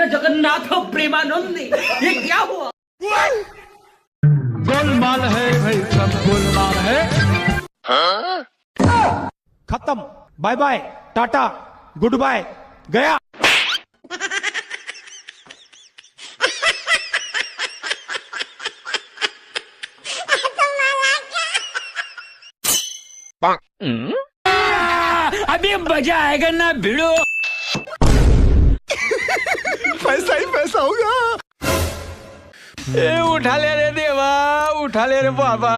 गोविंद जगन्नाथ प्रेमानंदी, ये क्या हुआ? गोलमाल है भाई, सब गोलमाल है। खत्म, bye bye, ta ta, goodbye, गया। अभी मजा आएगा ना भिड़ो। पैसा ही पैसा होगा। ए उठा ले रे देवा, उठा ले रे बाबा।